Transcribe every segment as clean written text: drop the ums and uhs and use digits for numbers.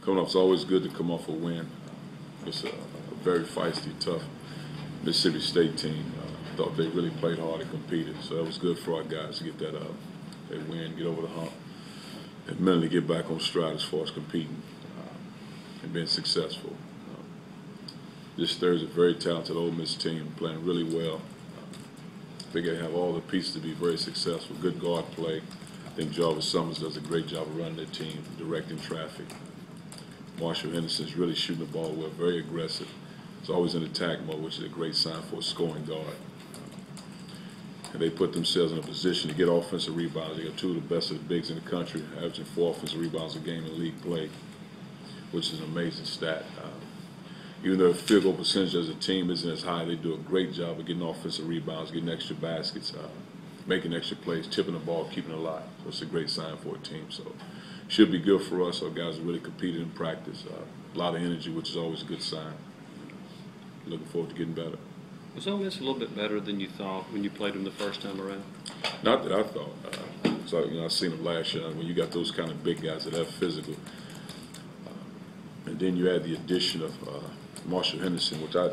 Coming off, it's always good to come off a win. It's a very feisty, tough Mississippi State team. Thought they really played hard and competed, so that was good for our guys to get that win, get over the hump, and mentally get back on stride as far as competing and being successful. This Thursday, a very talented Ole Miss team playing really well. I think they have all the pieces to be very successful. Good guard play. I think Jarvis Summers does a great job of running their team, directing traffic. Marshall Henderson's really shooting the ball well, very aggressive. It's always in attack mode, which is a great sign for a scoring guard. And they put themselves in a position to get offensive rebounds. They got two of the best of the bigs in the country, averaging 4 offensive rebounds a game in league play, which is an amazing stat. Even though their field goal percentage as a team isn't as high, they do a great job of getting offensive rebounds, getting extra baskets, making extra plays, tipping the ball, keeping it alive. So it's a great sign for a team. So should be good for us. Our guys have really competed in practice. A lot of energy, which is always a good sign. Looking forward to getting better. Was Ole Miss a little bit better than you thought when you played them the first time around? Not that I thought. So I seen them last year. When you got those kind of big guys that have physical, and then you add the addition of Marshall Henderson, which I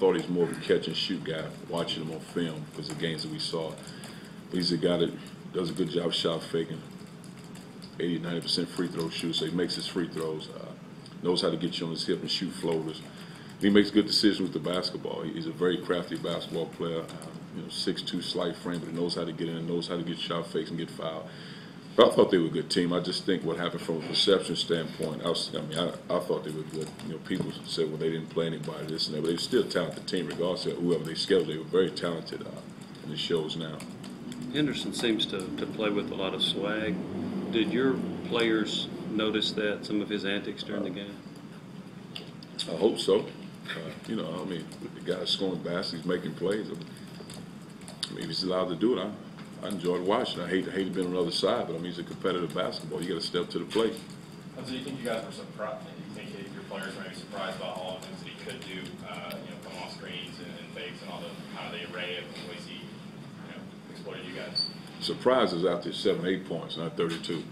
thought he's more of a catch and shoot guy. Watching him on film because the games that we saw, he's a guy that does a good job shot faking, 80-90% free throw shoot. So he makes his free throws, knows how to get you on his hip and shoot floaters. He makes good decisions with the basketball. He's a very crafty basketball player. 6'2", slight frame, but he knows how to get in, knows how to get shot fakes and get fouled. But I thought they were a good team. I just think what happened from a perception standpoint, I thought they were good. People said, well, they didn't play anybody, this and that, but they were still a talented team, regardless of whoever they scheduled. They were very talented, and it shows now. Henderson seems to play with a lot of swag. Did your players notice that, some of his antics during the game? I hope so. The guy's scoring baskets, he's making plays. If he's allowed to do it, I enjoyed watching. I hate to be on the other side, but he's a competitive basketball. You got to step to the plate. So you think you guys were surprised? You think your players were maybe surprised about all the things that he could do? Come off screens and fakes and all the array of ways he exploited you guys. Surprise is after 7, 8 points, not 32.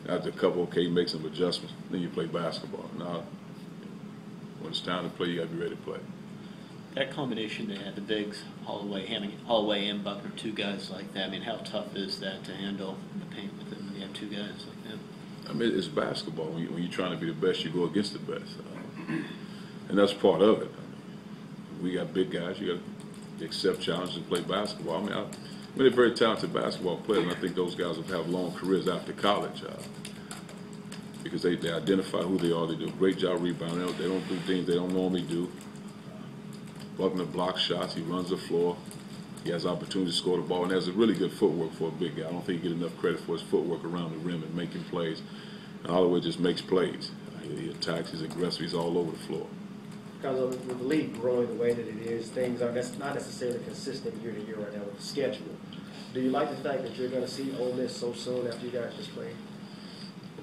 After a couple, he makes some adjustments. Then you play basketball. Now, when it's time to play, you got to be ready to play. That combination they had, the bigs, Holloway and Buckner, two guys like that. How tough is that to handle the paint with them when you have two guys like that? It's basketball. When you're trying to be the best, you go against the best, and that's part of it. We got big guys. You got to accept challenges and play basketball. They're very talented basketball players, and I think those guys will have long careers after college. Because they identify who they are. They do a great job rebounding. They don't do things they don't normally do. Buckner blocks shots. He runs the floor. He has opportunities to score the ball, and has a really good footwork for a big guy. I don't think he gets enough credit for his footwork around the rim and making plays. And Holloway just makes plays. He attacks. He's aggressive. He's all over the floor. Because with the league growing the way that it is, things are not necessarily consistent year to year right now with the schedule. Do you like the fact that you're going to see Ole Miss so soon after you guys just played?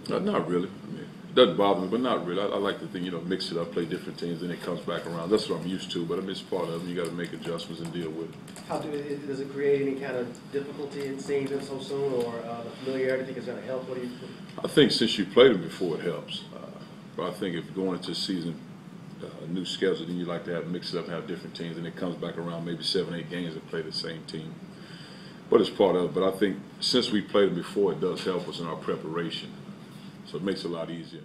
Not really. It doesn't bother me, but not really. I like to think, mix it up, play different teams, and it comes back around. That's what I'm used to, but it's part of it. You got to make adjustments and deal with it. Does it create any kind of difficulty in seeing them so soon, or the familiarity think is going to help? What do you think? I think since you played them before, it helps. But I think if going into a season, a new schedule, then you like to mix it up, have different teams, and it comes back around maybe 7, 8 games to play the same team. But it's part of it. But I think since we played them before, it does help us in our preparation. So it makes it a lot easier.